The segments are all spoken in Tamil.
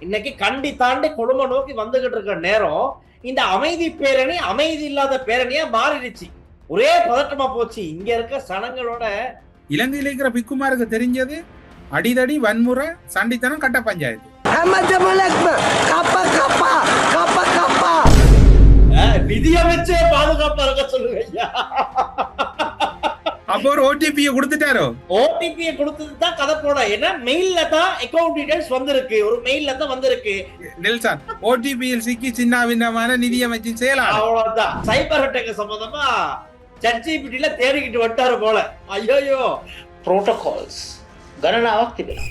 இன்னைக்கு கண்டி தாண்டி குடும்ப நோக்கி வந்துகிட்டு இருக்க நேரம் இந்த அமைதி பேரணி அமைதி இல்லாத பேரணியா மாறிடுச்சு. ஒரே பதட்டமா போச்சு இங்க இருக்க சனங்களோட. இலங்கையில இருக்கிற பிக்குமாருக்கு தெரிஞ்சது அடிதடி வன்முறை சண்டித்தனம் கட்ட பஞ்சாயத்து. நிதியமைச்சே பாதுகாப்பா இருக்க சொல்லுங்க ஐயா. அப்போ ஒரு ஓடிபியை கொடுத்துட்டாரோ? ஓடிபியை கொடுத்ததுதான் கதை போட. ஏன்னா மெயில்ல தான் அக்கவுண்ட் டீடைல்ஸ் வந்திருக்கு, ஒரு மெயில்ல தான் வந்திருக்கு. நெல்சன் ஓடிபியில் சிக்கி சின்ன பின்னமான நிதியமைச்சு செயலாளர். அவ்வளவுதான். சைபர் அட்டாக் சம்பந்தமா ChatGPTல தேடிக்கிட்டு வட்டாரு போல. ஐயோ protocols ගණනාවක් තිබෙනවා.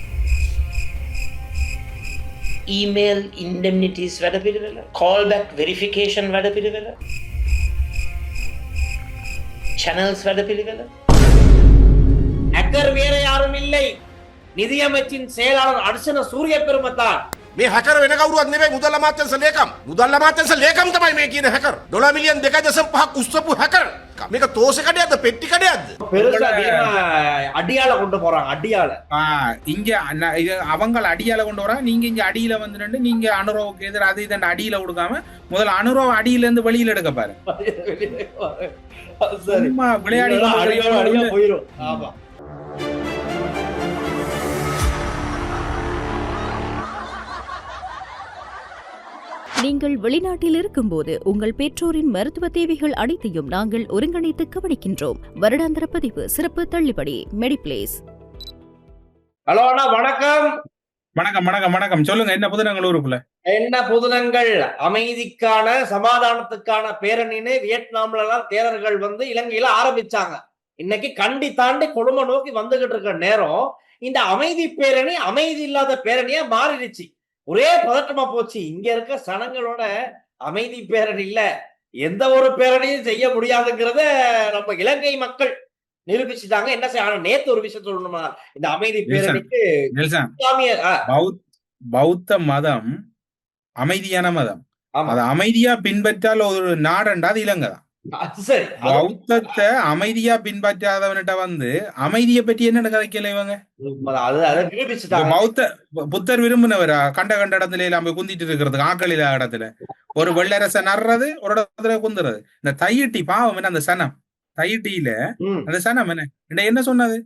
email indemnities වැඩ පිළිවෙල, callback verification වැඩ පිළිවෙල, channels වැඩ පිළිවෙල. ஹேக்கர் வேற யாரும் இல்லை, நிதியமைச்சின் செயலாளர் அர்ச்சன சூரிய பெருமத்தான். මේ හැකර වෙන කවුරුවත් නෙවෙයි, මුදල් අමාත්‍යාංශ ලේකම්. මුදල් අමාත්‍යාංශ ලේකම් තමයි මේ කියන හැකර. $1 මිලියන් 2.5ක් උස්සපු හැකර. මේක තෝෂ කඩයක්ද පෙට්ටි කඩයක්ද? பெருசா அடியால கொண்டு போறாங்க. அடியால இங்க அவங்க அடியால கொண்டு வர, நீங்க இங்க அடியில வந்து நீங்க அனுரவுக்கு எதிர அது இதன் அடியில கொடுக்காம முதல்ல அனுரவ அடியில இருந்து வெளியில எடுக்க பாரு. விளையாடி போயிரும். ஆமா. நீங்கள் வெளிநாட்டில் இருக்கும்போது உங்கள் பெற்றோரின் மருத்துவ தேவைகள் அனைத்தையும் நாங்கள் ஒருங்கிணைத்து கவனிக்கின்றோம். வருடாந்திர பதிவு, சிறப்பு தள்ளுபடி, மெடிப்ளேஸ். ஹலோ அண்ணா, வணக்கம். வணக்கம் வணக்கம் வணக்கம். சொல்லுங்க, என்ன புதுனங்கள் ஊருக்குள்ள? என்ன புதுனங்கள்? அமைதிக்கான சமாதானத்துக்கான பேரணின்னு வியட்நாம்ல எல்லாம் தேரர்கள் வந்து இலங்கையில ஆரம்பிச்சாங்க. இன்னைக்கு கண்டி தாண்டி குடும்ப நோக்கி வந்துகிட்டு இருக்க நேரம் இந்த அமைதி பேரணி அமைதி இல்லாத பேரணியா மாறிடுச்சு. ஒரே பதட்டமா போச்சு இங்க இருக்க சனங்களோட. அமைதி பேரணி இல்ல, எந்த ஒரு பேரணியும் செய்ய முடியாதுங்கிறத நம்ம இலங்கை மக்கள் நிரூபிச்சுட்டாங்க. என்ன செய்ய, நேத்து ஒரு விஷயம் சொல்லணுமா, இந்த அமைதி பேரணிக்கு பௌத்த மதம் அமைதியான மதம். அது அமைதியா பின்பற்றால் ஒரு நாடண்டா அது இலங்கை தான். சரி, பௌத்தத்தை அமைதியா பின்பற்றாதவன்கிட்ட வந்து அமைதியை பற்றி என்ன கதைக்கல இவங்க? பௌத்த புத்தர் விரும்பினவரா கண்ட இடத்துல எல்லாம் போய் குந்திட்டு இருக்கிறதுக்கு, ஆக்கள் இல்லாத இடத்துல ஒரு வெள்ளரச நடுறது, ஒரு இடத்துல குந்துறது. இந்த தையிட்டி பாவம் என்ன, அந்த சனம் தையிட்டியில அந்த சனம் என்ன சொன்னது?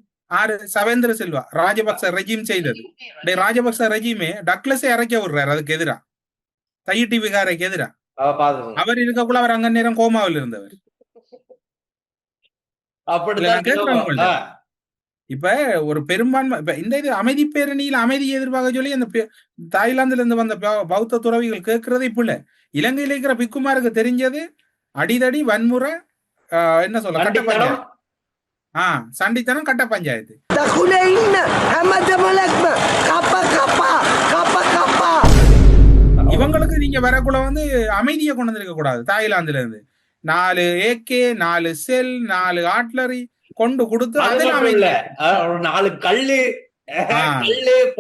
சவேந்திர செல்வா ராஜபக்ச ரெஜிம் செய்தது. ராஜபக்ச ரெஜிமே டக்ளஸை இறக்க விடுறாரு அதுக்கு எதிரா, தையிட்டி விகாரைக்கு எதிரா. அவர் இருக்கக்குள்ள அவர் அங்க நேரம் கோமாவில் இருந்தவர். இப்ப ஒரு பெரும்பான்மை இந்த இது அமைதி பேரணியில் அமைதியை எதிர்பார்க்க சொல்லி அந்த தாய்லாந்துல இருந்து வந்த பௌத்த துறவிகள் கேட்கறது இப்ப இல்ல. இலங்கையில இருக்கிற பிக்குமாருக்கு தெரிஞ்சது அடிதடி வன்முறை, என்ன சொல்ல, கட்ட பஞ்சாயத்து. சண்டித்தனம் கட்ட பஞ்சாயத்து. இவங்களுக்கு நீங்க வரக்குள்ள வந்து அமைதியை கொண்டு வந்திருக்க கூடாது. தாய்லாந்துல இருந்து 4 AK 4 செல் 4 ஆட்லரி கொண்டு கொடுத்து, அதுல அமைதி 4 கல்லு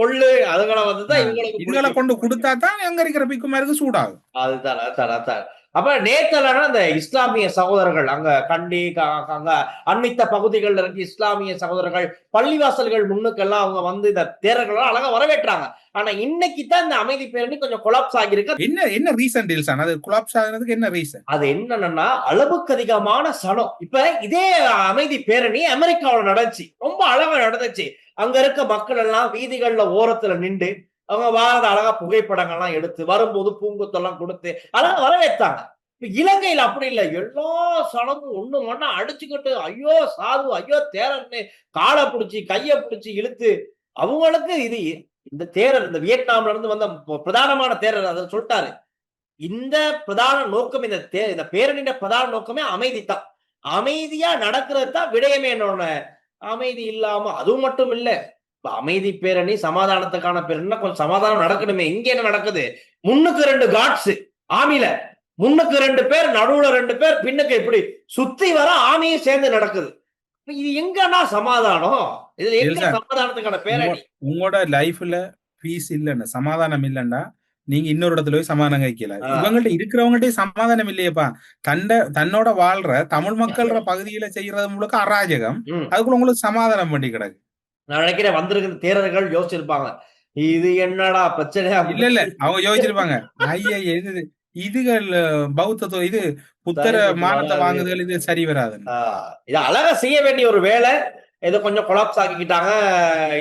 பொல்லு அதுகளை வந்துதான் இவங்களை கொண்டு கொடுத்தா தான் அங்க இருக்கிற பிக்குமாருக்கு சூடாகும். அதுதான். அப்ப நேத்தலனா இந்த இஸ்லாமிய சகோதரர்கள் அங்க கண்டி அங்க அண்மித்த பகுதிகள்ல இருக்கு இஸ்லாமிய சகோதரர்கள் பள்ளிவாசல்கள் முன்னுக்கெல்லாம் அவங்க வந்து இந்த தேரர்கள் அழகா வரவேற்றாங்க. ஆனா இன்னைக்கு தான் இந்த அமைதி பேரணி கொஞ்சம் கொலாப்ஸ் ஆகிருக்கு. என்ன ரீசன் டீல்ஸ்? அது கொலாப்ஸ் ஆகுறதுக்கு என்ன ரீசன்? அது என்னன்னா, அளவுக்கு அதிகமான சனம். இப்ப இதே அமைதி பேரணி அமெரிக்காவில் நடந்துச்சு, ரொம்ப அழகா நடந்துச்சு. அங்க இருக்க மக்கள் எல்லாம் வீதிகள்ல ஓரத்துல நின்று அவங்க வாரத அழகா புகைப்படங்கள்லாம் எடுத்து வரும்போது பூங்குத்தெல்லாம் கொடுத்து அழகா வரவேற்றாங்க. இப்ப இலங்கையில அப்படி இல்லை, எல்லா சனமும் ஒண்ணு ஒண்ணா அடிச்சுக்கிட்டு ஐயோ சாது ஐயோ தேரன்னு காலை பிடிச்சி கைய பிடிச்சி இழுத்து அவங்களுக்கு இது இந்த தேரர் இந்த வியட்நாம்ல இருந்து வந்த பிரதானமான தேரர் அதை சொல்லிட்டாரு. இந்த பிரதான நோக்கம் இந்த பேரணியோட பிரதான நோக்கமே அமைதி தான். அமைதியா நடக்கிறது தான் விடயமே. என்னோட அமைதி இல்லாம அதுவும் மட்டும் இல்ல, அமைதி பேரணி சமாதானத்துக்கான பேரணி, கொஞ்சம் சமாதானம் நடக்கணுமே. இங்க என்ன நடக்குது? முன்னுக்கு 2 காட்ஸ் ஆமில, முன்னுக்கு 2 பேர், நடுவுல 2 பேர், பின்னுக்கு இப்படி சுத்தி வர ஆமியும் சேர்ந்து நடக்குது. இது எங்கன்னா சமாதானம்? இதுல எங்க சமாதானத்துக்கான பேரணி? உங்களோட லைஃப்ல பீஸ் இல்லன்னா, சமாதானம் இல்லன்னா நீங்க இன்னொரு இடத்துல போய் சமாதானம் கைக்கல. இவங்கள்ட்ட இருக்கிறவங்கள்ட்ட சமாதானம் இல்லையப்பா. தன்னோட வாழ்ற தமிழ் மக்கள்ற பகுதியில செய்யறது முழுக்க அராஜகம். அதுக்குள்ள உங்களுக்கு சமாதானம் பண்ணி கிடக்கு. நான் நினைக்கிறேன் வந்திருக்கிற தேரர்கள் யோசிச்சிருப்பாங்க, இது என்னடா பிரச்சனையா? இல்ல அவங்க யோசிச்சிருப்பாங்க, ஐயா இது இதுகள் பௌத்த இது புத்தர மானத்தை வாங்குதல் இது சரி வராது. இது அழகா செய்ய வேண்டிய ஒரு வேலை, ஏதோ கொஞ்சம் கொலாப்ஸ் ஆக்கிக்கிட்டாங்க.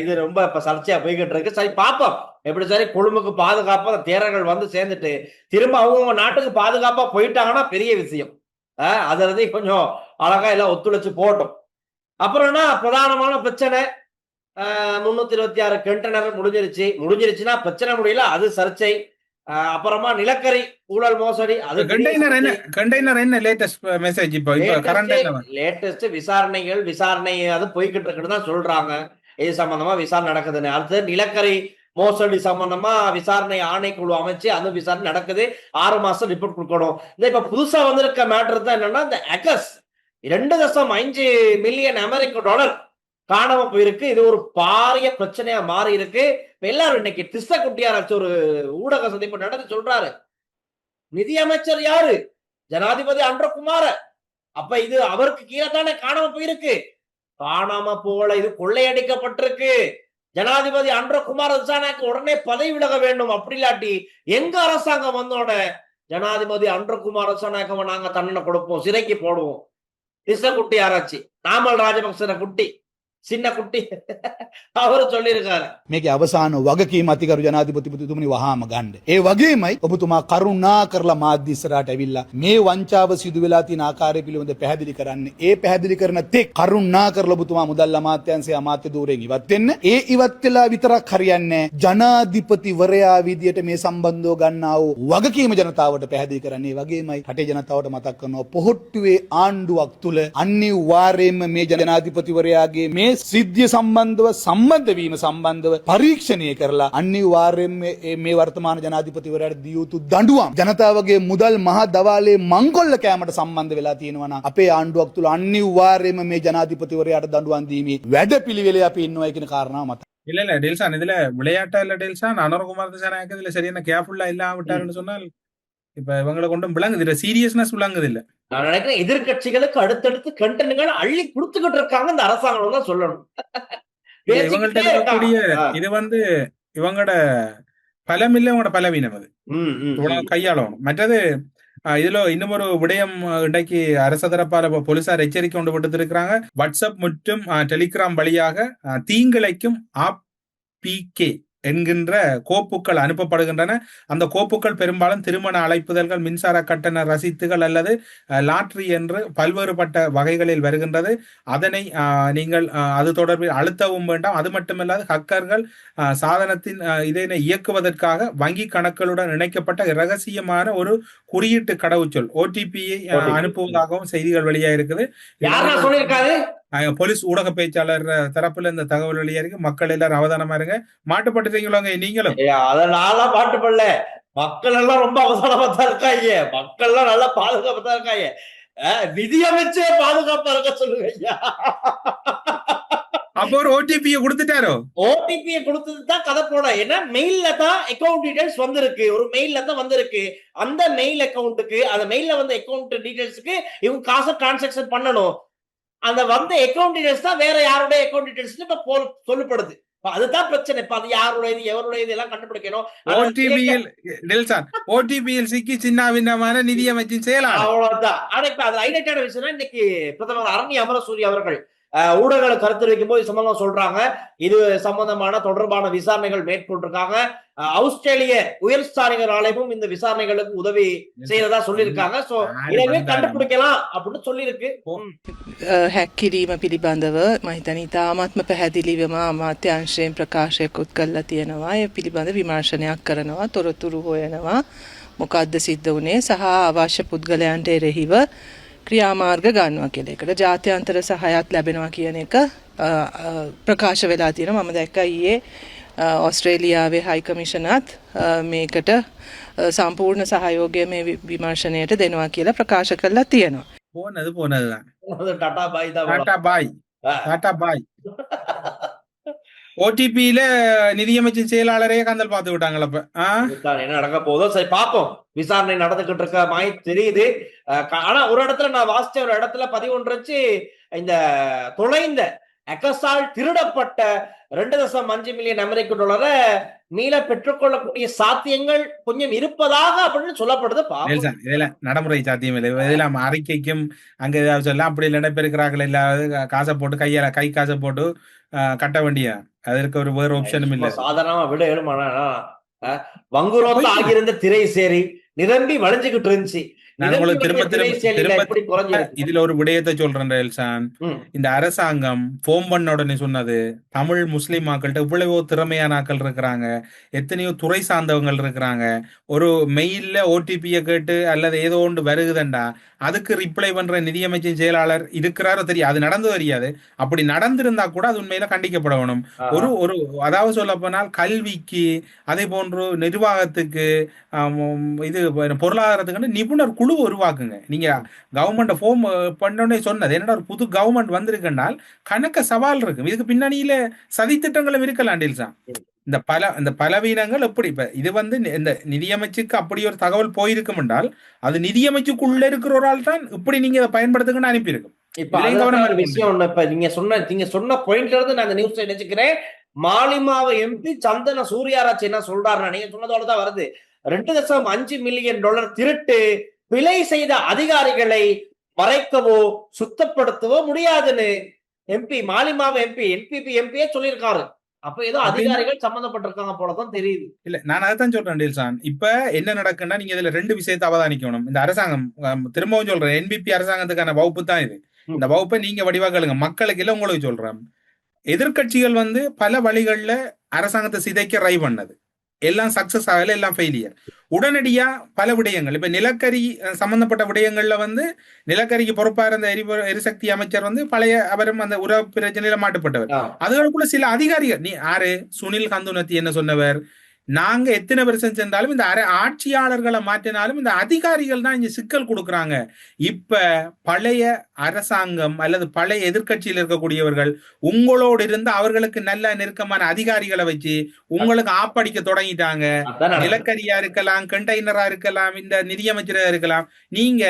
இது ரொம்ப இப்ப சர்ச்சையா போய்கிட்டு இருக்கு. சரி பாப்போம் எப்படி. சரி கொழும்புக்கு பாதுகாப்பா தேரர்கள் வந்து சேர்ந்துட்டு திரும்ப அவங்க நாட்டுக்கு பாதுகாப்பா போயிட்டாங்கன்னா பெரிய விஷயம். அதுல கொஞ்சம் அழகா எல்லாம் ஒத்துழைச்சு போட்டோம். அப்புறம்னா பிரதானமான பிரச்சனை 326 கண்டெய்னர் முடிஞ்சிருச்சுன்னா பிரச்சனை முடியல, அது சர்ச்சை. அப்புறமா நிலக்கரி ஊழல் மோசடி, அது கண்டெய்னர் என்ன லேட்டஸ்ட் மெசேஜ்? இப்போ கரண்ட் லேட்டஸ்ட் விசாரணை அது போய்கிட்டு இருக்குன்னு தான் சொல்றாங்க. இது சம்பந்தமா விசாரணை நடக்குதுன்னு. அடுத்து நிலக்கரி மோசடி சம்பந்தமா விசாரணை ஆணைக்குழு அமைச்சு அந்த விசாரணை நடக்குது. 6 மாசம் ரிப்போர்ட் கொடுக்கணும். இப்ப புதுசா வந்திருக்க மேட்டர் தான் என்னன்னா, இந்த அகஸ் 2.5 மில்லியன் அமெரிக்க டாலர் காணாம போயிருக்கு. இது ஒரு பாரிய பிரச்சனையா மாறி இருக்கு. எல்லாரும் இன்னைக்கு திஸ்ஸ குட்டியாராச்சு ஒரு ஊடக சந்திப்பு நடந்து சொல்றாரு, நிதியமைச்சர் யாரு? ஜனாதிபதி அன்றகுமார. அப்ப இது அவருக்கு கீழே தானே காணாம போயிருக்கு. காணாம போல, இது கொள்ளையடிக்கப்பட்டிருக்கு. ஜனாதிபதி அன்றகுமார திசாநாயக்க உடனே பதவி விலக வேண்டும். அப்படி இல்லாட்டி எங்க அரசாங்கம் வந்தோட ஜனாதிபதி அன்றகுமார திசாநாயக்கவை நாங்க தண்டனை கொடுப்போம், சிறைக்கு போடுவோம். திஸ்ஸ குட்டி ஆராய்ச்சி நாமல் ராஜபக்சன குட்டி சின்ன குட்டி அவரு சொல்லியிருக்காரு. මේක අවසාන වගකීම අතිගරු ජනාධිපතිතුමනි වහාම ගන්න. ඒ වගේමයි ඔබතුමා කරුණා කරලා මාධ්‍ය ඉස්සරහට ඇවිල්ලා මේ වංචාව සිදු වෙලා තියෙන ආකාරය පිළිබඳ පැහැදිලි කරන්න. ඒ පැහැදිලි කරන තෙක් කරුණා කරලා ඔබතුමා මුදල් අමාත්‍යාංශයේ අමාත්‍ය ධූරයෙන් ඉවත් වෙන්න. ඒ ඉවත් වෙලා විතරක් හරියන්නේ නැහැ. ජනාධිපතිවරයා විදියට මේ සම්බන්ධව ගන්නා වූ වගකීම ජනතාවට පැහැදිලි කරන්න. ඒ වගේමයි රටේ ජනතාවට මතක් කරනවා පොහොට්ටුවේ ආණ්ඩුවක් තුල අනිවාර්යයෙන්ම මේ ජනාධිපතිවරයාගේ මේ සිද්ධිය සම්බන්ධව සම්බන්ධ වීම සම්බන්ධව පරීක්ෂණය කරලා අනිවාර්යයෙන්ම මේ වර්තමාන ජනාධිපතිවරයාට දිය යුතු දඬුවම් ජනතාවගේ මුදල් මහ දවාලේ මංගොල්ල කෑමට සම්බන්ධ වෙලා තියෙනවා නම් අපේ ආණ්ඩුවක් තුල අනිවාර්යයෙන්ම මේ ජනාධිපතිවරයාට දඬුවම් දීමේ වැඩපිළිවෙලේ අපි ඉන්නවා කියන කාරණාව මත. இல்ல டெல்சான் இதுல விளையாட்டா இல்ல டெல்சான், அனுரகுமார் திசாநாயக்க இதுல சரியான கேர்ஃபுல்லா இல்லாம விட்டாருன்னு சொன்னால் இப்ப இவங்களை கொண்டும் விளங்குது இல்ல, சீரியஸ்னஸ் விளங்குது இல்ல. நான் நினைக்கிறேன் எதிர்கட்சிகளுக்கு அடுத்தடுத்து கண்டென்ட்கள் அள்ளி கொடுத்துக்கிட்டு இருக்காங்க இந்த அரசாங்கம் தான் சொல்லணும். இவங்கள்ட்ட இருக்கக்கூடிய இது இவங்களோட பலம் இல்ல, இவங்களோட பலவீனம். அது கையாளணும். மற்றது இதுல இன்னும் ஒரு விடயம் இன்றைக்கு அரச தரப்பால போலீசார் எச்சரிக்கை கொண்டு விடுத்திருக்கிறாங்க. வாட்ஸ்அப் மற்றும் டெலிகிராம் வழியாக தீங்கிழைக்கும் APK என்கின்ற கோப்புகள் அனுப்பப்படுகின்றன. அந்த கோப்புகள் பெரும்பாலும் திருமண அழைப்புதல்கள், மின்சார கட்டண ரசீதுகள் அல்லது லாட்ரி என்று பல்வேறுபட்ட வகைகளில் வருகின்றது. அதனை நீங்கள் அது தொடர்பில் அழுத்தவும் வேண்டாம். அது மட்டுமல்லாது ஹக்கர்கள் சாதனத்தின் இதனை இயக்குவதற்காக வங்கி கணக்குகளுடன் இணைக்கப்பட்ட இரகசியமான ஒரு குறியீட்டு கடவுச்சொல் OTPயை அனுப்புவதாகவும் செய்திகள் வெளியாக இருக்குது. போலீஸ் ஊடக பேச்சாளர் தரப்புல இந்த தகவல் வெளியா இருக்கு. மக்கள் எல்லாரும் அவதானமா இருங்க. மாட்டுப்பட்டுறீங்களா நீங்களும்? அதனால மாட்டுப்படல, மக்கள் எல்லாம் ரொம்ப அவதானமா தான் இருக்காங்க. மக்கள் எல்லாம் நல்லா பாதுகாப்பா தான் இருக்காங்க. நிதியமைச்சே பாதுகாப்பா இருக்க சொல்லுங்க ஐயா. அப்போ ஒரு ஓடிபியை கொடுத்துட்டாரோ? ஓடிபியை கொடுத்ததுதான் கதை போட. ஏன்னா மெயில்ல தான் அக்கௌண்ட் டீடைல்ஸ் வந்திருக்கு, ஒரு மெயில்ல தான் வந்திருக்கு. அந்த மெயில் அக்கௌண்ட்டுக்கு, அந்த மெயில்ல வந்த அக்கௌண்ட் டீடைல்ஸ்க்கு இவங்க காசை டிரான்சாக்சன் பண்ணணும். அந்த வந்த அக்கௌண்ட் டீடைல்ஸ் தான் வேற யாருடைய அக்கௌண்ட் டீடைல்ஸ் இப்ப சொல்லப்படுது. அதுதான் பிரச்சனை. இப்ப அது யாருடையது எவருடையது எல்லாம் கண்டுபிடிக்கணும். ஓடிபியில் சிக்கி சின்ன பின்னமான நிதியமைச்சின் செயலாளர் அவ்வளவுதான். ஆனா இப்ப அது ஹைலைட்டான விஷயம், இன்னைக்கு பிரதமர் அரண்ய அமரசூரி அவர்கள் ஊடகங்களை கருத்தரிக்கும் போது சம்பந்தமா சொல்றாங்க. இது சம்பந்தமான தொடர்பான விசாரணைகள் மேற்கொண்டிருக்காங்க. ஆஸ்திரேலிய உயர்ஸ்தானிகர் ஆலயமும் இந்த விசாரணைகளுக்கு உதவி செய்யறதா சொல்லியிருக்காங்க. சோ இதை கண்டுபிடிக்கலாம் அப்படின்னு சொல்லியிருக்கு. හැක් කිරීම පිළිබඳව මම හිතන්නේ ඉතාමත්ම පැහැදිලිවම අමාත්‍යාංශයෙන් ප්‍රකාශයකුත් කළා තියෙනවා. ඒ පිළිබඳ විමර්ශනයක් කරනවා, තොරතුරු හොයනවා, මොකද්ද සිද්ධ වුනේ සහ අවශ්‍ය පුද්ගලයන්ට එරෙහිව ක්‍රියාමාර්ග ගන්නවා කියලා. ඒකට ජාත්‍යන්තර සහායත් ලැබෙනවා කියන එක ප්‍රකාශ වෙලා තියෙනවා. මම දැක්කා ඊයේ ඔස්ට්‍රේලියාවේ හයි කමිෂනරත් මේකට සම්පූර්ණ සහයෝගය මේ විමර්ශනයට දෙනවා කියලා ප්‍රකාශ කරලා තියෙනවා. போனதுதான் டாடா பாய் தான். டாடா பாய். ஓடிபியில நிதியமைச்சின் செயலாளரே கந்தல் பார்த்து விட்டாங்களப்ப. என்ன நடக்க போதோ சரி பார்ப்போம். விசாரணை நடந்துகிட்டு இருக்க மாதிரி தெரியுது. ஆனா ஒரு இடத்துல நான் வாசிச்ச ஒரு இடத்துல 11 இந்த தொலைந்த அகஸால் திருடப்பட்ட 2.5 மில்லியன் அமெரிக்க டாலரை மீள பெற்றுக்கொள்ளக்கூடிய சாத்தியங்கள் கொஞ்சம் இருப்பதாக அப்படின்னு சொல்லப்படுது. நெல்சன், இதெல்லாம் நடைமுறை சாத்தியம் இல்லை. இதெல்லாம் அறிக்கைக்கும் அங்க ஏதாவது சொல்லலாம். அப்படி இல்லைன்னா பெருக்கிறார்கள் இல்லாத காசை போட்டு கை காசை போட்டு கட்ட வேண்டிய அதற்கு ஒரு வேறு ஆப்ஷனும் இல்லை. சாதாரணமா விட எழுமானா வங்குரோத்த ஆகியிருந்த திரை சேரி நிரம்பி வளைஞ்சுக்கிட்டு இருந்துச்சு. நான் உங்களுக்கு திரும்ப இதுல ஒரு விடயத்தை சொல்றேன் எல்சான். இந்த அரசாங்கம் போன் பண்ண உடனே சொன்னது தமிழ் முஸ்லிம் மக்கள்கிட்ட இவ்வளவோ திறமையான ஆக்கள் இருக்கிறாங்க, எத்தனையோ துறை சார்ந்தவங்க இருக்கிறாங்க. ஒரு மெயில்ல ஓடிபியை கேட்டு அல்லது ஏதோ ஒன்று வருகுதுண்டா அதுக்கு ரிப்ளை பண்ற நிதியமைச்சின் செயலாளர் இருக்கிறாரோ தெரியாது, அது நடந்து தெரியாது. அப்படி நடந்திருந்தா கூட அது உண்மையில கண்டிக்கப்படணும். ஒரு அதாவது சொல்ல போனால் கல்விக்கு அதே போன்று நிர்வாகத்துக்கு இது பொருளாதாரத்துக்கு நிபுணர் குழு உருவாக்குங்க. நீங்க கவர்மெண்ட் ஃபோம் பண்ணோடனே சொன்னது என்னடா ஒரு புது கவர்மெண்ட் வந்திருக்குன்னால் கணக்க சவால் இருக்கு. இதுக்கு பின்னணியில சதித்திட்டங்களும் இருக்கலாம். டீல்ஸா இந்த பலவீனங்கள் எப்படி இப்ப இது இந்த நிதியமைச்சுக்கு அப்படி ஒரு தகவல் போயிருக்கும் என்றால் அது நிதியமைச்சுக்குள்ள இருக்கிற ஒரு ஆள் தான் இப்படி நீங்க இதை பயன்படுத்துங்கன்னு அனுப்பியிருக்கும். இப்ப விஷயம் ஒண்ணு, இப்ப நீங்க சொன்ன பாயிண்ட்ல இருந்து நான் நியூஸ் நினைச்சுக்கிறேன். மாலிமாவ எம்பி சந்தன சூர்யாராஜ் என்ன சொல்றாருன்னா, நீங்க சொன்னதோடதான் வருது, 2.5 மில்லியன் டாலர் திருட்டு பிழை செய்த அதிகாரிகளை மறைக்கவோ சுத்தப்படுத்தவோ முடியாதுன்னு மாலிமாவ என்பிபி எம்பியே சொல்லியிருக்காரு. அப்ப ஏதோ அதிகாரிகள் சம்பந்தப்பட்டிருக்காங்க போலதான் தெரியுது. இல்ல, நான் அதான் சொல்றேன் டீல்சான். இப்ப என்ன நடக்குன்னா நீங்க இதுல 2 விஷயத்தை அவதானிக்கணும். இந்த அரசாங்கம், திரும்பவும் சொல்றேன், என்பிபி அரசாங்கத்துக்கான வகுப்பு தான் இது. இந்த வகுப்பை நீங்க வடிவாக்கலுங்க, மக்களுக்கு இல்ல உங்களுக்கு சொல்றேன். எதிர்கட்சிகள் பல வழிகள்ல அரசாங்கத்தை சிதைக்க ட்ரை பண்ணது, எல்லாம் சக்சஸ் ஆகல, எல்லாம் ஃபெயிலியர். உடனடியா பல விடயங்கள், இப்ப நிலக்கரி சம்பந்தப்பட்ட விடயங்கள்ல நிலக்கரிக்கு பொறுப்பா இருந்த எரிசக்தி அமைச்சர் பழைய அவரும் அந்த உறவு பிரச்சனையில மாட்டுப்பட்டவர். அதுகளுக்குள்ள சில அதிகாரிகள், நீ ஆறு சுனில் கந்துனத்தி என்ன சொன்னவர், நாங்க எத்தனை வருஷம் சென்றாலும் இந்த ஆட்சியாளர்களை மாற்றினாலும் இந்த அதிகாரிகள் தான் இங்க சிக்கல் கொடுக்குறாங்க. இப்ப பழைய அரசாங்கம் அல்லது பழைய எதிர்கட்சியில் இருக்கக்கூடியவர்கள் உங்களோடு இருந்து அவர்களுக்கு நல்ல நெருக்கமான அதிகாரிகளை வச்சு உங்களுக்கு ஆப்படிக்க தொடங்கிட்டாங்க. நிலக்கரியா இருக்கலாம், கண்டெய்னரா இருக்கலாம், இந்த நிதியமைச்சரா இருக்கலாம். நீங்க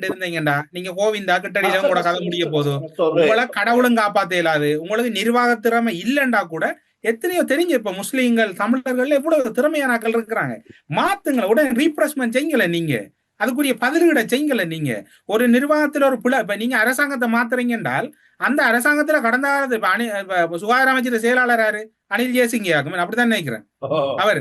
இருந்தீங்கடா, நீங்க கோவிந்தா கிட்டடியில உங்களோட கதை முடிய போதும். உங்களை கடவுளும் காப்பாத்த இயலாது. உங்களுக்கு நிர்வாக திறமை இல்லைண்டா கூட எத்தனையோ தெரிஞ்ச இப்ப முஸ்லீம்கள் தமிழர்கள் எவ்வளவு திறமையான ஆக்கள் இருக்கிறாங்க. மாத்துங்களை உடனே ரீப்ரெஸ்மெண்ட் செய்யல, நீங்க அதுக்குரிய பதிலீட செய்யல. நீங்க ஒரு நிர்வாகத்துல ஒரு பிள்ளை, இப்ப நீங்க அரசாங்கத்தை மாத்துறீங்க என்றால் அந்த அரசாங்கத்துல கடந்த காலத்து சுகாதார அமைச்சர் செயலாளர் யாரு, அனில் ஜெயசிங்க ஆகும், அப்படித்தான் நினைக்கிறேன். அவர்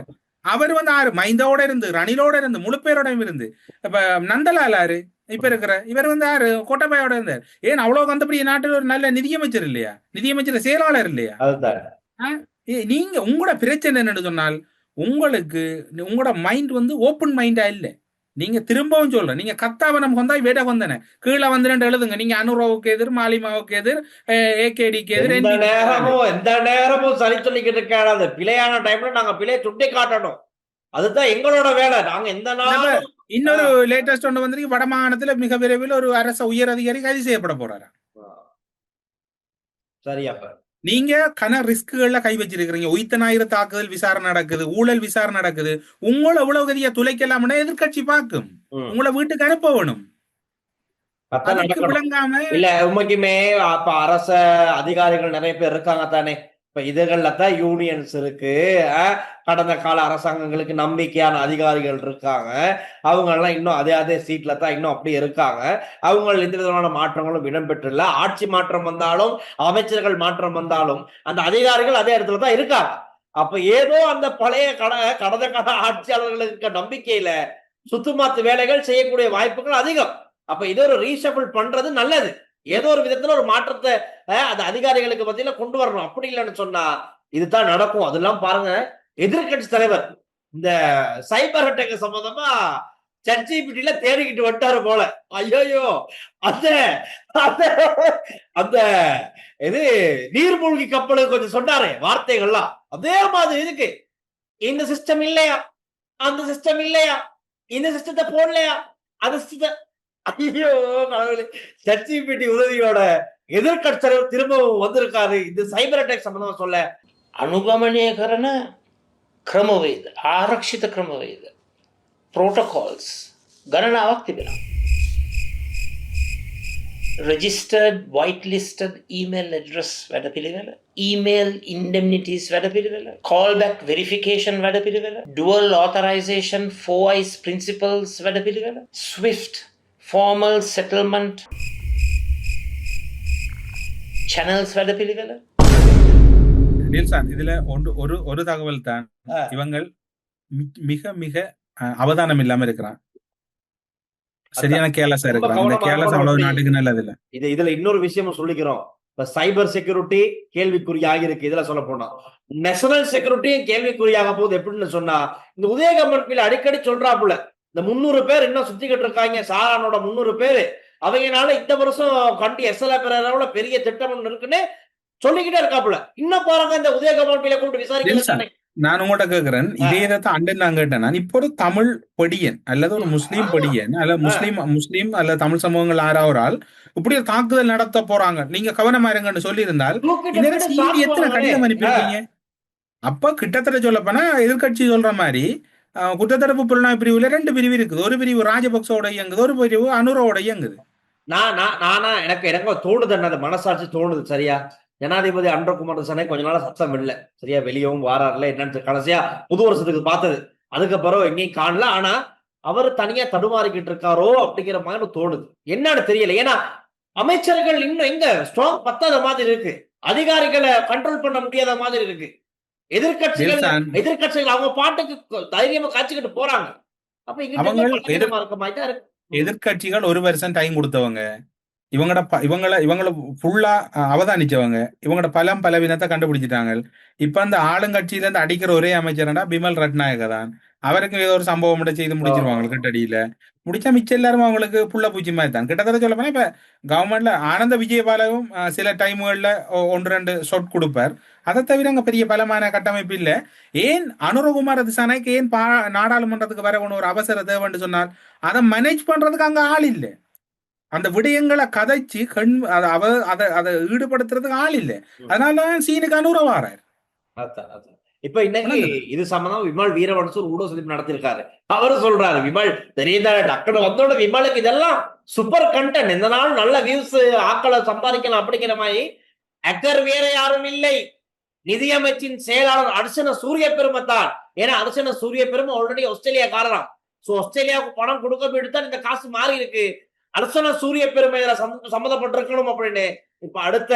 ஆறு மைந்தோட இருந்து, ரணிலோட இருந்து, முழு பேரோட இருந்து, இப்ப நந்தலாலாரு இப்ப இருக்கிற இவர் யாரு, கோட்டபாயோட இருந்தார். ஏன் அவ்வளவு வந்தபடி நாட்டில் ஒரு நல்ல நிதியமைச்சர் இல்லையா, நிதியமைச்சர் செயலாளர் இல்லையா? நீங்க உங்களோட பிரச்சனை என்னன்னு சொன்னால் உங்களுக்கு உங்களோட மைண்ட் ஓப்பன் மைண்டா இல்ல. நீங்க திரும்பவும் சொல்றேன், நீங்க கத்தாவனம் கொண்டாய் வேட வந்தன கீழே வந்து எழுதுங்க. நீங்க அனுராவுக்கு எதிர், மாலிமாவுக்கு எதிர், ஏகேடிக்கு எதிர், எந்த நேரமும் சரி சொல்லிக்கிட்டு இருக்காது. பிழையான டைம்ல நாங்க பிழையை சுட்டி காட்டணும், அதுதான் எங்களோட வேலை. நாங்க எந்த நாளும் இன்னொரு லேட்டஸ்ட் ஒன்று வந்திருக்கு, வடமாகாணத்துல மிக விரைவில் ஒரு அரசு உயர் அதிகாரி கைது செய்யப்பட போறாரா. சரியாப்ப நீங்க கன ரிஸ்குகள்ல கை வச்சிருக்கிறீங்க. உயிர்த்த ஞாயிறு தாக்குதல் விசாரணை நடக்குது, ஊழல் விசாரணை நடக்குது. உங்களை எவ்வளவு கதியா துளைக்கலாம்னா எதிர்கட்சி பார்க்கும், உங்களை வீட்டுக்கு அனுப்ப வேணும். விளங்காம இல்ல உண்மைக்குமே அப்ப அரச அதிகாரிகள் நிறைய பேர் இருக்காங்க தானே. இப்ப இதுகள்ல தான் யூனியன்ஸ் இருக்கு, கடந்த கால அரசாங்கங்களுக்கு நம்பிக்கையான அதிகாரிகள் இருக்காங்க. அவங்க எல்லாம் இன்னும் அதே சீட்ல தான் இன்னும் அப்படி இருக்காங்க. அவங்க எந்த விதமான மாற்றங்களும் இடம்பெற்றில்ல. ஆட்சி மாற்றம் வந்தாலும், அமைச்சர்கள் மாற்றம் வந்தாலும் அந்த அதிகாரிகள் அதே இடத்துல தான் இருக்காங்க. அப்ப ஏதோ அந்த பழைய கடந்த கால ஆட்சியாளர்களுக்கு நம்பிக்கையில சுத்துமாத்து வேலைகள் செய்யக்கூடிய வாய்ப்புகள் அதிகம். அப்ப இது ஒரு ரீஷபிள் பண்றது நல்லது. ஏதோ ஒரு விதத்துல ஒரு மாற்றத்தை அந்த அதிகாரிகளுக்கு மத்தியில கொண்டு வரணும். அப்படி இல்லைன்னு சொன்னா இதுதான் நடக்கும். அதெல்லாம் பாருங்க, எதிர்கட்சி தலைவர் இந்த சைபர் அட்டாக் சம்பந்தமா ChatGPT தேடிக்கிட்டு வந்துட்டாரு போல. ஐயோ, அந்த இது நீர்மூழ்கி கப்பலுக்கு கொஞ்சம் சொன்னாரு வார்த்தைகள்லாம், அதே மாதிரி இருக்கு. இந்த சிஸ்டம் இல்லையா, அந்த சிஸ்டம் இல்லையா, இந்த சிஸ்டத்தை போடலையா, அந்த சிஸ்டத்தை, ஐயோ கடவுளே, ChatGPT உதவியோட எதிர்கட்சி தலைவர் திரும்பவும் வந்திருக்காரு இந்த சைபர் அட்டாக் சம்பந்தமா சொல்ல. අනුගමනය කරන ක්‍රමවේද, ආරක්ෂිත ක්‍රමවේද, ප්‍රෝටෝකෝල්ස් ගණනාවක් තිබෙනවා. registered whitelisted email address වැඩ පිළිවෙල, email indemnities වැඩ පිළිවෙල, callback verification වැඩ පිළිවෙල, dual authorization 4 eyes principles වැඩ පිළිවෙල, swift formal settlement channels වැඩ පිළිවෙල. நில்சான் இதுல ஒரு தகவல் தான், இவங்கள் மிக மிக அவதானம் இல்லாம இருக்கிறான். சரியான கேர்லெஸ்ஸா இருக்கிறான். இந்த கேர்லெஸ் அவ்வளவு நாட்டுக்கு நல்லது இல்ல. இதுல இன்னொரு விஷயமும் சொல்லிக்கிறோம். இப்ப சைபர் செக்யூரிட்டி கேள்விக்குறியாக இருக்கு. இதுல சொல்ல போனா நேஷனல் செக்யூரிட்டியும் கேள்விக்குறியாக போகுது. எப்படின்னு சொன்னா, இந்த உதயகம்பன் அடிக்கடி சொல்றாப்புல, இந்த 300 பேர் இன்னும் சுத்திக்கிட்டு இருக்காங்க, சாரானோட 300 பேரு, அவங்கனால இந்த வருஷம் கண்டி எஸ்எல்ஆ பெற பெரிய திட்டம் ஒண்ணு இருக்குன்னு சொல்லிக்கிட்டே இருக்காப்புல. இன்னும் பாருங்க, இந்த உதயகம்பன் கூப்பிட்டு விசாரிக்க. நான் உங்கள்கிட்ட கேட்கிறேன், இதே தான் அண்டன் நான் கேட்டேன். நான் இப்போ ஒரு தமிழ் படியன் அல்லது ஒரு முஸ்லீம் படியன் அல்லது முஸ்லீம் அல்லது தமிழ் சமூகங்கள் ஆறாவரால் இப்படி ஒரு தாக்குதல் நடத்த போறாங்க, நீங்க கவனமா இருங்கன்னு சொல்லி இருந்தால் எத்தனை கடிதம் அனுப்பியிருக்கீங்க? அப்ப கிட்டத்தட்ட சொல்ல போனா எதிர்கட்சி சொல்ற மாதிரி குற்றத்தடுப்பு புலனாய்வு பிரிவுல 2 பிரிவு இருக்குது. ஒரு பிரிவு ராஜபக்சோட இயங்குது, ஒரு பிரிவு அனுரோட இயங்குது. எனக்கு தோணுது, அந்த மனசாட்சி தோணுது. சரியா, ஜனாதிபதி அன்றகுமார் சனை கொஞ்ச நாள் சத்தம் இல்லை. சரியா, வெளியவும் வாராருல, என்னன்னு கடைசியா புது வருஷத்துக்கு பார்த்தது. அதுக்கப்புறம் எங்கேயும் காணல. ஆனா அவர் தனியா தடுமாறிக்கிட்டு இருக்காரோ அப்படிங்கிற மாதிரி தோணுது. என்னன்னு தெரியல. ஏன்னா அமைச்சர்கள் இன்னும் எங்க ஸ்ட்ராங் பத்தாத மாதிரி இருக்கு, அதிகாரிகளை கண்ட்ரோல் பண்ண முடியாத மாதிரி இருக்கு. எதிர்கட்சிகள் அவங்க பாட்டுக்கு தைரியமா காய்ச்சிக்கிட்டு போறாங்க. அப்ப இங்க எதிர்கட்சிகள் 1 வருஷம் டைம் கொடுத்தவங்க, இவங்கள ஃபுல்லா அவதானிச்சவங்க, இவங்களோட பலவீனத்தை கண்டுபிடிச்சிட்டாங்க. இப்ப அந்த ஆளுங்கட்சியில இருந்து அடிக்கிற ஒரே அமைச்சர்னா பிமல் ரட்நாயக தான். அவருக்கு ஏதோ ஒரு சம்பவம் செய்து முடிச்சிருவாங்க. கிட்டடியில முடிச்சா மிச்சம் எல்லாரும் அவங்களுக்கு புள்ள பூச்சி மாதிரி தான். கிட்டத்தட்ட சொல்ல போனா இப்ப கவர்மெண்ட்ல ஆனந்த விஜயபாலவும் சில டைமுகள்ல 1-2 சொட் கொடுப்பார். அதை தவிர அங்க பெரிய பலமான கட்டமைப்பு இல்ல. ஏன் அனுரகுமார் திசாநாயக் ஏன் நாடாளுமன்றத்துக்கு வர ஒரு அவசர தேவைன்னு சொன்னால், அதை மேனேஜ் பண்றதுக்கு அங்க ஆள் இல்லை. அந்த விடயங்களை கதைச்சு அதை ஈடுபடுத்துறதுக்கு ஆள் இல்லை. அதனால சீனுக்கு அனுரவாரார். இப்ப இன்னைக்கு இது சம்பந்தம் விமல் வீரவன்சூர் ஊடக சந்திப்பு நடத்திருக்காரு. அவரு சொல்றாரு, விமல் தெரியுதா டக்குனு வந்தோட விமலுக்கு இதெல்லாம் சூப்பர் கண்டென்ட், இந்த நாள் நல்ல வியூஸ் ஆக்களை சம்பாதிக்கலாம் அப்படிங்கிற மாதிரி. அக்கர் வேற யாரும் இல்லை, நிதியமைச்சின் செயலாளர் அர்ச்சன சூரிய பெருமைத்தான். ஏன்னா அர்ச்சன சூரிய பெருமை ஆல்ரெடி ஆஸ்திரேலியா காரணம். சோ ஆஸ்திரேலியாவுக்கு பணம் கொடுக்க போயிட்டு இந்த காசு மாறி இருக்கு. அர்ச்சன சூரிய பெருமை சம்மந்தப்பட்டிருக்கணும் அப்படின்னு இப்ப அடுத்த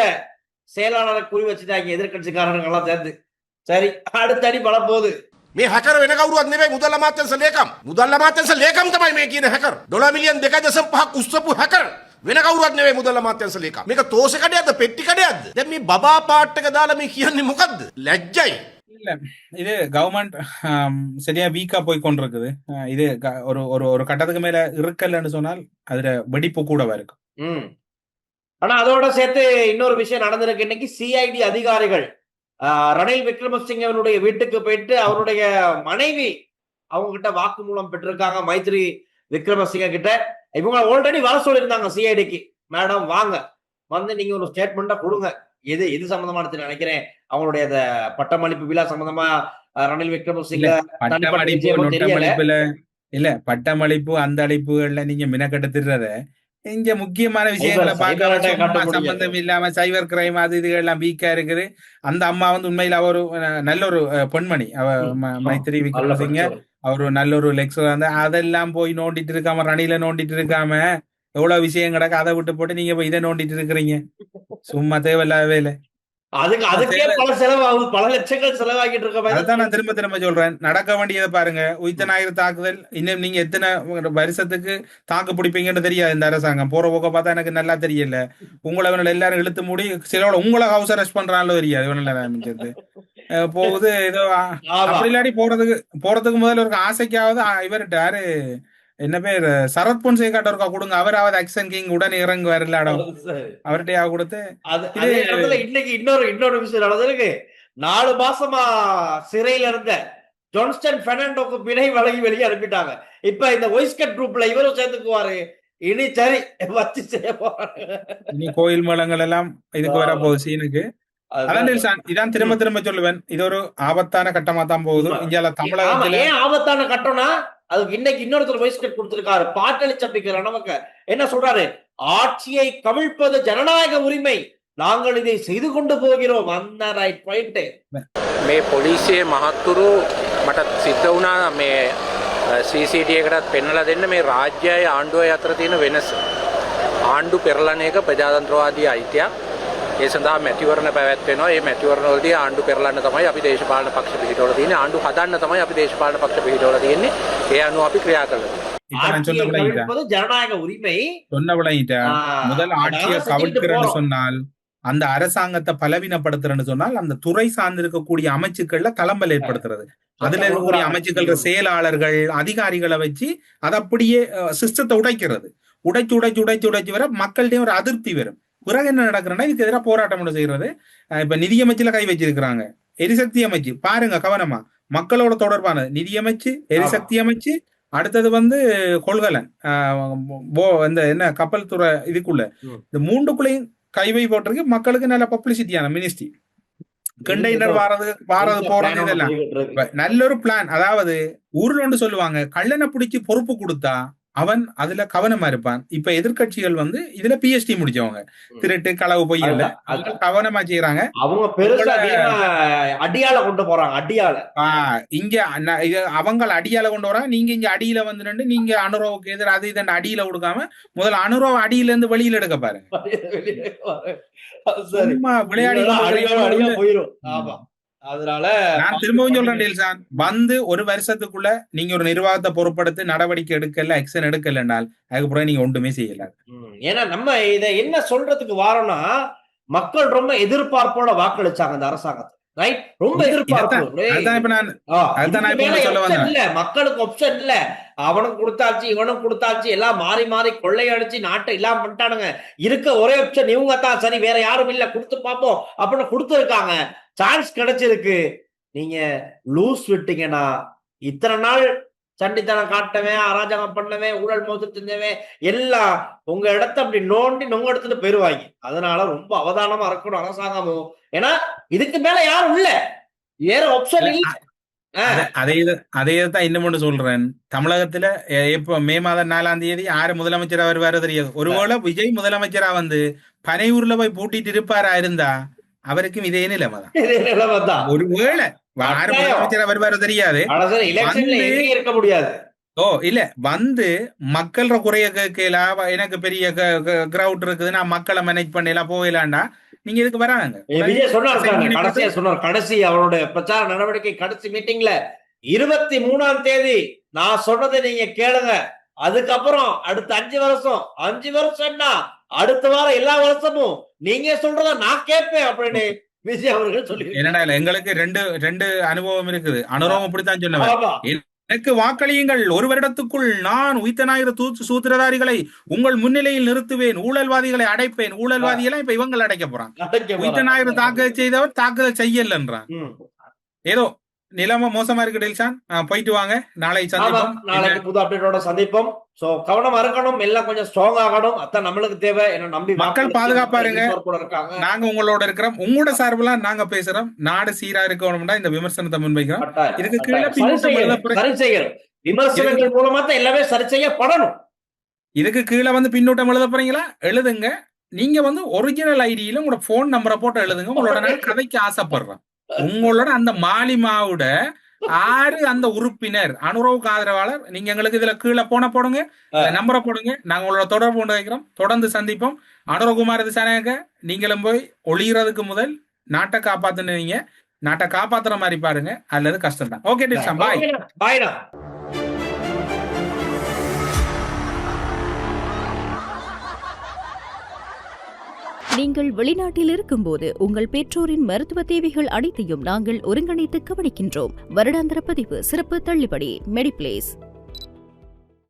செயலாளரை குறி வச்சுட்டாங்க எதிர்கட்சிக்காரர்கள் எல்லாம் சேர்ந்து. சரி, அடுத்த அடி பல போகுது. මේ හැකර වෙන කවුරුවත් නෙවෙයි, මුදල් අමාත්‍යාංශ ලේකම්. මුදල් අමාත්‍යාංශ ලේකම් තමයි මේ කියන හැකර්. $2 මිලියන් 2.5ක් උස්සපු හැකර්. වෙන කවුරුවත් නෙවෙයි මුදල් අමාත්‍යාංශ ලේකම්. මේක තෝෂ කඩයක්ද පෙට්ටි කඩයක්ද? දැන් මේ බබා පාට් එක දාලා මේ කියන්නේ මොකද්ද? ලැජ්ජයි. இல்ல, இது கவர்மெண்ட் சரியா வீக்கா போய் கொண்டிருக்குது. இது ஒரு கட்டத்துக்கு மேல இருக்கலன்னு சொன்னால் அதுல வெடிப்பு கூடவா இருக்கும். ஆனா அதோட சேர்த்து இன்னொரு விஷயம் நடந்திருக்கு. இன்னைக்கு சிஐடி அதிகாரிகள் ரணில் விக்ரமசிங்கவனுடைய வீட்டுக்கு போயிட்டு அவருடைய மனைவி அவங்க கிட்ட வாக்குமூலம் பெற்றிருக்காங்க. மைத்ரி விக்ரமசிங்க கிட்ட இவங்க ஆல்ரெடி வர சொல்லியிருந்தாங்க சிஐடிக்கு, மேடம் வாங்க வந்து நீங்க ஒரு ஸ்டேட்மெண்டா கொடுங்க, இது சம்பந்தமான நினைக்கிறேன் அவங்களுடைய பட்டமளிப்பு விழா சம்பந்தமா ரணில் விக்ரமசிங்க இல்ல பட்டமளிப்பு அந்த அழைப்புகள்ல நீங்க மினக்கெடுத்துறத இங்க முக்கியமான விஷயங்களை பார்க்க சம்பந்தம் இல்லாம சைபர் கிரைம் அது இதுகள் எல்லாம் வீக்கா இருக்குது. அந்த அம்மா வந்து உண்மையில அவர் நல்ல ஒரு பெண்மணி, அவ மைத்ரி விக்ரமசிங்க அவரு நல்ல ஒரு லெக்சர் வந்து அதெல்லாம் போய் நோண்டிட்டு இருக்காம, ரணில நோண்டிட்டு இருக்காம எவ்வளவு விஷயம் கிடக்கு, அதை விட்டு போட்டு நீங்க போய் இதை நோண்டிட்டு இருக்கிறீங்க. சும்மா தேவையில்லாவே இல்லை. அதுக்கே பல செலவாகுது, பல லட்சங்கள் செலவாகிட்டு இருக்க. அதான் நான் திரும்ப சொல்றேன், நடக்க வேண்டியதை பாருங்க. உயிர்த்தனாயிர தாக்குதல் இன்னும் நீங்க எத்தனை வருஷத்துக்கு தாக்கு பிடிப்பீங்கன்னு தெரியாது. இந்த அரசாங்கம் போற போக்க பார்த்தா எனக்கு நல்லா தெரியல. உங்களை எல்லாரும் இழுத்து மூடி சிலோட உங்களை ஹவுஸ் அரெஸ்ட் பண்றாங்களோ தெரியாது. இவனில் போகுது ஏதோ அப்படி இல்லாடி போறதுக்கு முதல்ல ஒரு ஆசைக்காவது இவர்கிட்ட யாரு என்ன பேர் சரத் பொன்சேகாட்ட இருக்கா கொடுங்க, அவராவது ஆக்சன் கிங் உடனே இறங்கு வரலாடம் அவர்கிட்டயா கொடுத்து. இன்னைக்கு இன்னொரு விஷயம் நடந்திருக்கு. 4 மாசமா சிறையில இருந்த ஜான்ஸ்டன் பெர்னாண்டோக்கு பிணை வழங்கி வெளியே அனுப்பிட்டாங்க. இப்ப இந்த ஒய்ஸ்கட் குரூப்ல இவரும் சேர்ந்துக்குவாரு. இனி சரி வச்சு செய்ய போறாங்க. இனி கோயில் மேளங்கள் எல்லாம் இதுக்கு வர போகுது சீனுக்கு. இதான் திரும்ப சொல்லுவேன், இது ஒரு ஆபத்தான கட்டமா தான் போகுது. இந்தியால தமிழகத்துல ஏன் ஆபத்தான கட்டம்னா அதுக்கு இன்னைக்கு இன்னொருத்தர் வாய்ஸ் கட் கொடுத்திருக்காரு. பாட்டளி சம்பிக்கிற நமக்கு என்ன சொல்றாரு, ஆட்சியை கவிழ்ப்பது ஜனநாயக உரிமை, நாங்கள் இதை செய்து கொண்டு போகிறோம். அந்த ரைட் பாயிண்ட். මේ පොලිසියේ මහත්තුරු මට සිද්ධ වුණා මේ CCTV එකටත් පෙන්වලා දෙන්න මේ රාජ්‍යය ආණ්ඩුවයි අතර තියෙන වෙනස. ආණ්ඩු පෙරළන එක ප්‍රජාතන්ත්‍රවාදී අයිතියක්. ඒ සඳහා මැතිවරණ පැවැත්වෙනවා. ඒ මැතිවරණවලදී ආණ්ඩු පෙරළන්න තමයි අපි දේශපාලන පක්ෂ පිහිටවල තියෙන්නේ. ආණ්ඩු හදන්න තමයි අපි දේශපාලන පක්ෂ පිහිටවල තියෙන්නේ. ඒ අනුව අපි ක්‍රියා කළා. இப்ப நான் ஆட்சியை சொன்ன விளங்கிட்டேன் கவிழ்ப்பது ஜனநாயக உரிமை. சொன்ன விளங்கிட்டேன். முதல் ஆட்சியை அதாவது கவிழ்க்கிறேன்னு போறோம். சொன்னால் அந்த அரசாங்கத்தை பலவீனப்படுத்துறேன்னு சொன்னால் அந்த துறை சார்ந்திருக்கக்கூடிய அமைச்சுக்கள்ல கலம்பல் ஏற்படுத்துறது. அதுல இருக்கக்கூடிய அமைச்சுக்கள் செயலாளர்கள் அதிகாரிகளை வச்சு அதை அப்படியே சிஸ்டத்தை உடைக்கிறது. உடைச்சு வர மக்கள்கிட்டயும் ஒரு அதிருப்தி வரும். பிறகு என்ன நடக்கிறன்னா இதுக்கு எதிராக போராட்டம் செய்யறது. இப்ப நிதியமைச்சுல கை வச்சிருக்கிறாங்க. எரிசக்தி அமைச்சு பாருங்க கவனமா, மக்களோட தொடர்பானது நிதியமைச்சு, எரிசக்தி அமைச்சு, அடுத்தது கொள்கலன் இந்த என்ன கப்பல் துறை இதுக்குள்ள இந்த மூன்றுக்குள்ளையும் கைவை போட்டிருக்கு. மக்களுக்கு நல்ல பப்ளிசிட்டியான மினிஸ்ட்ரி, கண்டெய்னர் வாரது போறது இதெல்லாம் நல்ல ஒரு பிளான். அதாவது ஊர்ல ஒன்று சொல்லுவாங்க, கள்ளனை பிடிச்சி பொறுப்பு கொடுத்தா அவன் அதுல கவனமா இருப்பான். இப்ப எதிர்கட்சிகள் இதுல PhD முடிச்சவங்க, திருட்டு களவு பொய் இல்ல கவனமா செய்யறாங்க. அவங்க பெருசா அடியால கொண்டு போறாங்க. அடியால இங்க அவங்க அடியால கொண்டு வராங்க. நீங்க இங்க அடியில நின்று நீங்க அனுரவுக்கு எதிராக அது இதன் அடியில கொடுக்காம முதல்ல அனுரவ அடியில இருந்து வெளியில எடுக்க பாருங்க. விளையாடி போயிடும். ஆமா, அதனால நான் திரும்பவும் சொல்றேன் டீல்சான், ஒரு வருஷத்துக்குள்ள நீங்க ஒரு நிர்வாகத்தை பொறுப்படுத்தி நடவடிக்கை எடுக்கல, ஆக்சன் எடுக்கலனால் அதுக்கப்புறம் நீங்க ஒன்றுமே செய்யல. ஏன்னா நம்ம இத என்ன சொல்றதுக்கு வாரோம்னா, மக்கள் ரொம்ப எதிர்பார்ப்போட வாக்களிச்சாங்க அந்த அரசாங்கத்தை. ரைட், ரொம்ப எதிர்பார்ப்பு. இல்ல மக்களுக்கு ஆப்ஷன் இல்ல. அவனுக்கு கொடுத்தாச்சு, இவனுக்கு கொடுத்தாச்சு, எல்லாம் மாறி மாறி கொள்ளையடிச்சு நாட்டை இல்லாம பண்ணிட்டானுங்க. இருக்க ஒரே ஆப்ஷன் இவங்க தான், சரி வேற யாரும் இல்ல, கொடுத்து பார்ப்போம் அப்படின்னு கொடுத்துருக்காங்க. சான்ஸ் கிடைச்சிருக்கு. நீங்க லூஸ் விட்டீங்கன்னா இத்தனை நாள் சண்டித்தனம் காட்டவன், அராஜகம் பண்ணவன், ஊழல் மோசடி செஞ்சவன் எல்லாம் உங்க இடத்த அப்படி நோண்டி நொங்க எடுத்துட்டு போயிருவாங்க. அதனால ரொம்ப அவதானமா இருக்கணும் அரசாங்கமும். ஏன்னா இதுக்கு மேல யாரும் இல்ல, வேற ஆப்ஷன் இல்ல. அதேதான் இன்னும் சொல்றேன். தமிழகத்துல இப்ப மே மாதம் 4ஆம் தேதி யாரு முதலமைச்சரா வருவாரு தெரியாது. ஒருவேளை விஜய் முதலமைச்சரா பனையூர்ல போய் பூட்டிட்டு இருப்பாரா இருந்தா அவருக்கும் இதே நிலைமைதான். ஒருவேளை யாரு முதலமைச்சரா வருவாரு தெரியாது. இருக்க முடியாது. இல்ல மக்கள் குறைய கேட்கலாம், எனக்கு பெரிய கிரவுட் இருக்குது, நான் மக்களை மேனேஜ் பண்ணலாம் போகலாண்டா நீங்க இதுக்கு வராங்க. விஜய் சொன்னார் கடைசி அவருடைய பிரச்சார நடவடிக்கை கடைசி மீட்டிங்ல 23ஆம் தேதி நான் சொன்னதை நீங்க கேளுங்க, அதுக்கப்புறம் அடுத்த 5 வருஷம்னா அடுத்த வாரம் எல்லா வருஷமும் நீங்க சொல்றத நான் கேட்பேன் அப்படின்னு விஜய் அவர்கள் சொல்லி. என்னடா எங்களுக்கு ரெண்டு அனுபவம் இருக்குது. அனுபவம் அப்படித்தான் சொன்னேன். எனக்கு வாக்களியுங்கள், 1 வருடத்துக்குள் நான் உயிர்த்தனாயிர சூத்திரதாரிகளை உங்கள் முன்னிலையில் நிறுத்துவேன், ஊழல்வாதிகளை அடைப்பேன். ஊழல்வாதிகளை இப்ப இவங்களை அடைக்க போறாங்க. உயிர்த்தனாயிரம் தாக்குதல் செய்தவர் தாக்குதல் செய்யலன்றான். ஏதோ நிலைமை மோசமா இருக்கு டெல்சான். போயிட்டு வாங்க, நாளைக்கு சந்திப்போம். நாளைக்கு புது அப்டேட்டோட சந்திப்போம். சோ கவனமா இருக்கணும், எல்லாம் கொஞ்சம் ஸ்ட்ராங் ஆகணும். அதான் நம்மளுக்கு தேவை. என்ன நம்பி மக்கள் பாதுகாப்பா இருங்க. நாங்க உங்களோட இருக்கிறோம். உங்களோட சார்பில் நாங்க பேசுறோம். நாடு சீரா இருக்கணும்னா இந்த விமர்சனத்தை முன்வைக்கிறோம். இதுக்கு கீழே சரி செய்யணும். விமர்சனங்கள் மூலமா தான் எல்லாமே சரி செய்யப்படணும். இதுக்கு கீழே பின்னூட்டம் எழுத போறீங்களா, எழுதுங்க. நீங்க ஒரிஜினல் ஐடியில உங்களோட போன் நம்பரை போட்டு எழுதுங்க. உங்களோட நான் கதைக்கு ஆசைப்படுறேன். உங்களோட அந்த மாலிமாவோட ஆறு அந்த உறுப்பினர் அனுரவுக்கு ஆதரவாளர் நீங்க எங்களுக்கு இதுல கீழே போடுங்க, நம்பரை போடுங்க. நாங்க உங்களோட தொடர்பு கொண்டு வைக்கிறோம். தொடர்ந்து சந்திப்போம். அனுரகுமார் திசாநாயக்க, நீங்களும் போய் ஒளிகிறதுக்கு முதல் நாட்டை காப்பாத்துனீங்க. நாட்டை காப்பாத்துற மாதிரி பாருங்க, அல்லது கஷ்டம் தான். ஓகே டில்சான், பாய் பாய்டா. நீங்கள் வெளிநாட்டில் இருக்கும்போது உங்கள் பெற்றோரின் மருத்துவ தேவைகள் அனைத்தையும் நாங்கள் ஒருங்கிணைத்து கவனிக்கின்றோம். வருடாந்திர பதிவு, சிறப்பு தள்ளுபடி, மெடிப்ளேஸ்.